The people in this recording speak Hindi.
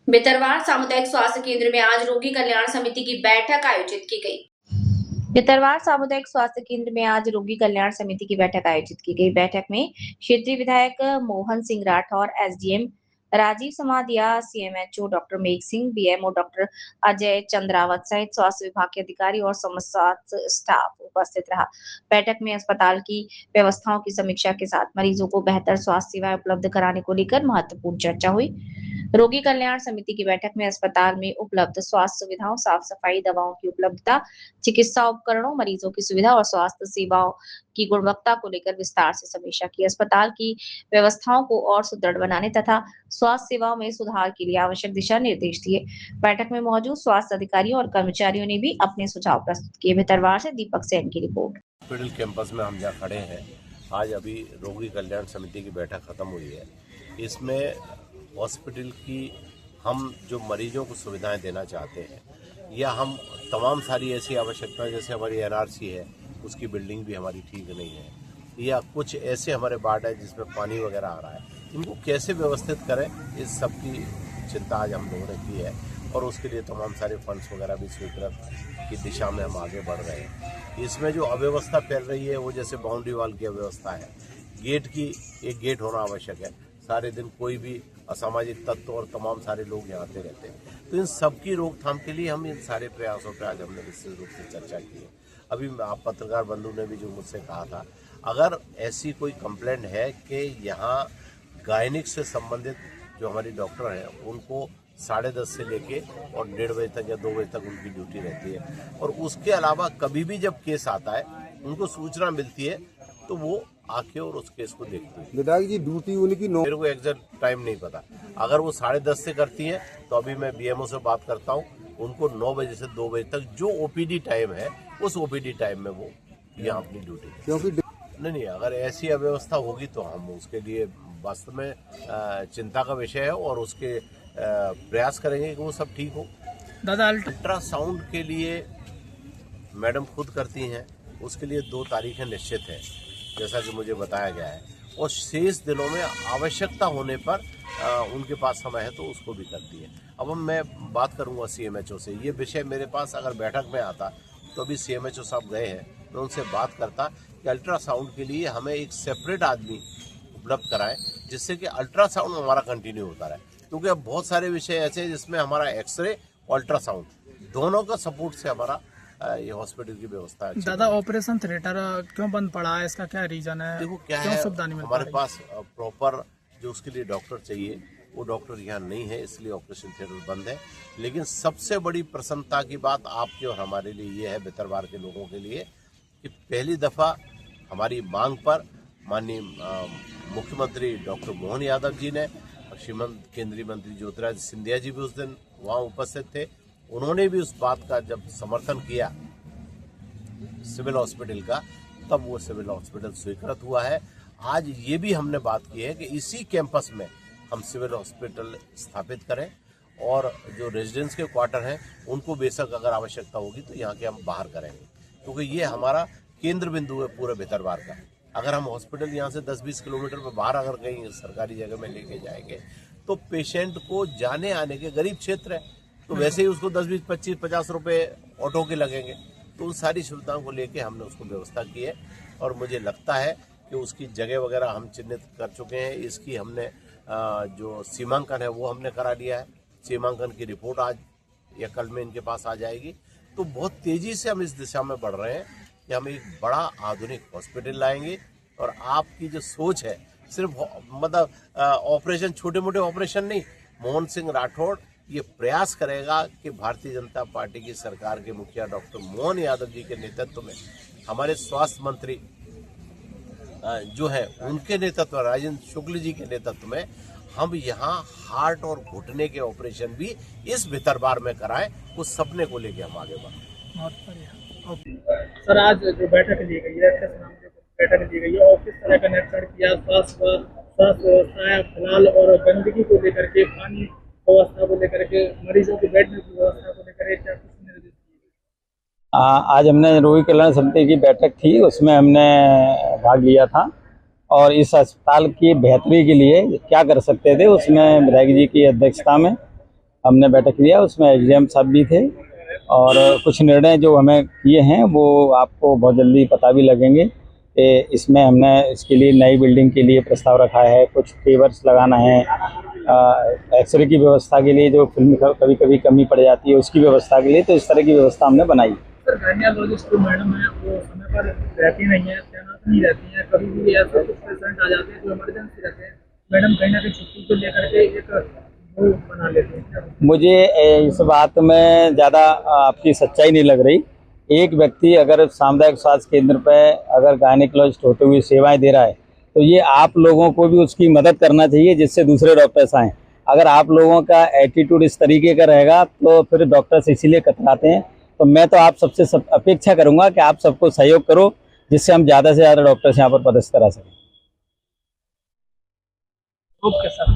भितरवार सामुदायिक स्वास्थ्य केंद्र में आज रोगी कल्याण समिति की बैठक आयोजित की गई। भितरवार सामुदायिक स्वास्थ्य केंद्र में आज रोगी कल्याण समिति की बैठक आयोजित की गई। बैठक में क्षेत्रीय विधायक Mohan Singh Rathore, SDM Rajeev Samadhiya, CMHO doctor Megh Singh, BMO doctor Ajay Chandrawat सहित स्वास्थ्य विभाग के अधिकारी और समस्त स्टाफ उपस्थित रहा। बैठक में अस्पताल की व्यवस्थाओं की समीक्षा के साथ मरीजों को बेहतर स्वास्थ्य सेवाएं उपलब्ध कराने को लेकर महत्वपूर्ण चर्चा हुई। रोगी कल्याण समिति की बैठक में अस्पताल में उपलब्ध स्वास्थ्य सुविधाओं, साफ सफाई, दवाओं की उपलब्धता, चिकित्सा उपकरणों, मरीजों की सुविधा और स्वास्थ्य सेवाओं की गुणवत्ता को लेकर विस्तार से समीक्षा की। अस्पताल की व्यवस्थाओं को और सुदृढ़ बनाने तथा स्वास्थ्य सेवाओं में सुधार के लिए आवश्यक दिशा निर्देश दिए। बैठक में मौजूद स्वास्थ्य अधिकारियों और कर्मचारियों ने भी अपने सुझाव प्रस्तुत किए। भितरवार से दीपक सेन की रिपोर्ट। हॉस्पिटल कैंपस में हम जहाँ खड़े हैं, आज अभी रोगी कल्याण समिति की बैठक खत्म हुई है। इसमें हॉस्पिटल की हम जो मरीजों को सुविधाएं देना चाहते हैं या हम तमाम सारी ऐसी आवश्यकताएं, जैसे हमारी एनआरसी है, उसकी बिल्डिंग भी हमारी ठीक नहीं है, या कुछ ऐसे हमारे वार्ड है जिसमें पानी वगैरह आ रहा है, इनको कैसे व्यवस्थित करें, इस सब की चिंता आज हम लोगों ने की है। और उसके लिए तमाम सारे फंड्स वगैरह भी स्वीकृत की दिशा में हम आगे बढ़ रहे हैं। इसमें जो अव्यवस्था फैल रही है वो जैसे बाउंड्री वाल की अव्यवस्था है, गेट की एक गेट होना आवश्यक है। सारे दिन कोई भी असामाजिक तत्व और तमाम सारे लोग यहाँ आते रहते हैं, तो इन सब की रोकथाम के लिए हम इन सारे प्रयासों पर आज हमने विस्तृत रूप से चर्चा की है। अभी आप पत्रकार बंधु ने भी जो मुझसे कहा था, अगर ऐसी कोई कंप्लेंट है कि यहाँ गायनिक से संबंधित जो हमारी डॉक्टर हैं उनको 10:30 से लेके और 1:30 बजे तक या 2 बजे तक उनकी ड्यूटी रहती है, और उसके अलावा कभी भी जब केस आता है उनको सूचना मिलती है तो वो आके और उस केस को देखती है। विधायक जी, ड्यूटी उनकी मेरे को एग्जैक्ट टाइम नहीं पता, अगर वो 10:30 से करती है तो अभी मैं बीएमओ से बात करता हूँ, उनको 9 बजे से 2 बजे तक जो ओपीडी टाइम है उस ओपीडी टाइम में वो यहाँ अपनी ड्यूटी, क्योंकि नहीं, अगर ऐसी अव्यवस्था होगी तो हम उसके लिए वास्तव में चिंता का विषय है और उसके प्रयास करेंगे कि वो सब ठीक हो। दादा, अल्ट्रासाउंड के लिए मैडम खुद करती हैं, उसके लिए 2 तारीखें निश्चित हैं जैसा कि मुझे बताया गया है, और शेष दिनों में आवश्यकता होने पर उनके पास समय है तो उसको भी करती है। अब मैं बात करूंगा सीएमएचओ से, ये विषय मेरे पास अगर बैठक में आता तो अभी सीएमएचओ साहब गए हैं, मैं उनसे बात करता कि अल्ट्रासाउंड के लिए हमें एक सेपरेट आदमी उपलब्ध कराएं जिससे कि अल्ट्रासाउंड हमारा कंटिन्यू होता रहे, क्योंकि अब बहुत सारे विषय ऐसे हैं जिसमें हमारा एक्सरे और अल्ट्रासाउंड दोनों का सपोर्ट से हमारा ये हॉस्पिटल की व्यवस्था है। दादा, ऑपरेशन थिएटर क्यों बंद पड़ा है, इसका क्या रीजन है? देखो क्या क्यों है, सुविधा नहीं मिल हमारे पा पास प्रॉपर जो उसके लिए डॉक्टर चाहिए वो डॉक्टर यहाँ नहीं है, इसलिए ऑपरेशन थिएटर बंद है। लेकिन सबसे बड़ी प्रसन्नता की बात आपके और हमारे लिए ये है, भितरवार के लोगों के लिए, कि पहली दफा हमारी मांग पर माननीय मुख्यमंत्री डॉक्टर मोहन यादव जी ने, श्रीमंत केंद्रीय मंत्री ज्योतिरादित्य सिंधिया जी भी उस दिन वहाँ उपस्थित थे, उन्होंने भी उस बात का जब समर्थन किया सिविल हॉस्पिटल का, तब वो सिविल हॉस्पिटल स्वीकृत हुआ है। आज ये भी हमने बात की है कि इसी कैंपस में हम सिविल हॉस्पिटल स्थापित करें, और जो रेजिडेंट्स के क्वार्टर हैं उनको बेशक अगर आवश्यकता होगी तो यहाँ के हम बाहर करेंगे, क्योंकि ये हमारा केंद्र बिंदु है पूरे भितरवार का। अगर हम हॉस्पिटल यहाँ से 10-20 किलोमीटर पर बाहर अगर कहीं सरकारी जगह में लेके जाएंगे तो पेशेंट को जाने आने के, गरीब क्षेत्र है तो वैसे ही उसको 10, 20, 25, 50 रुपए ऑटो के लगेंगे, तो उन सारी सुविधाओं को लेके हमने उसको व्यवस्था की है, और मुझे लगता है कि उसकी जगह वगैरह हम चिन्हित कर चुके हैं। इसकी हमने जो सीमांकन है वो हमने करा लिया है, सीमांकन की रिपोर्ट आज या कल में इनके पास आ जाएगी। तो बहुत तेजी से हम इस दिशा में बढ़ रहे हैं कि हम एक बड़ा आधुनिक हॉस्पिटल लाएंगे, और आपकी जो सोच है सिर्फ मतलब ऑपरेशन, छोटे मोटे ऑपरेशन नहीं, मोहन सिंह राठौड़ ये प्रयास करेगा कि भारतीय जनता पार्टी की सरकार के मुखिया डॉक्टर मोहन यादव जी के नेतृत्व में, हमारे स्वास्थ्य मंत्री जो है उनके नेतृत्व, राजेंद्र शुक्ल जी के नेतृत्व में, हम यहाँ हार्ट और घुटने के ऑपरेशन भी इस भितरवार में कराएं। उस सपने को लेके हम आगे बढ़ें। बहुत बढ़िया। सर, आज जो बैठक ली गई है, किस नाम से बैठक ली गई है और किस तरह का निरीक्षण किया? स्वास्थ्य व्यवस्था, फिलहाल और गंदगी को लेकर के, पानी व्यवस्था को लेकर के, मरीजों की बैठने की व्यवस्था को लेकर क्या कुछ निर्देश दिए? आज हमने रोगी कल्याण समिति की बैठक थी, उसमें हमने भाग लिया था, और इस अस्पताल की बेहतरी के लिए क्या कर सकते थे उसमें विधायक जी की अध्यक्षता में हमने बैठक किया, उसमें एसडीएम साहब भी थे और कुछ निर्णय जो हमें किए हैं वो आपको बहुत जल्दी पता भी लगेंगे कि इसमें हमने इसके लिए नई बिल्डिंग के लिए प्रस्ताव रखा है, कुछ पेवर्स लगाना है, एक्सरे की व्यवस्था के लिए जो फिल्म कभी कभी कमी पड़ जाती है उसकी व्यवस्था के लिए, तो इस तरह की व्यवस्था हमने बनाई। सर गायनिकोलॉजिस्ट जो मैडम है वो समय पर रहती नहीं है, तैनात नहीं रहती है, कभी भी ऐसे कुछ पेशेंट आ जाते हैं जो इमरजेंसी रहते हैं, मैडम कहीं ना कहीं छुट्टी को लेकर के एक वो बना लेते हैं। मुझे इस बात में ज़्यादा आपकी सच्चाई नहीं लग रही। एक व्यक्ति अगर सामुदायिक स्वास्थ्य केंद्र पे अगर गायनिकोलॉजिस्ट होते हुए सेवाएं दे रहा है तो ये आप लोगों को भी उसकी मदद करना चाहिए जिससे दूसरे डॉक्टर्स आएँ। अगर आप लोगों का एटीट्यूड इस तरीके का रहेगा तो फिर डॉक्टर्स इसीलिए कतराते हैं। तो मैं तो आप सबसे अपेक्षा करूँगा कि आप सबको सहयोग करो जिससे हम ज़्यादा से ज़्यादा डॉक्टर्स यहाँ पर पदस्थ करा सकें। Okay sir.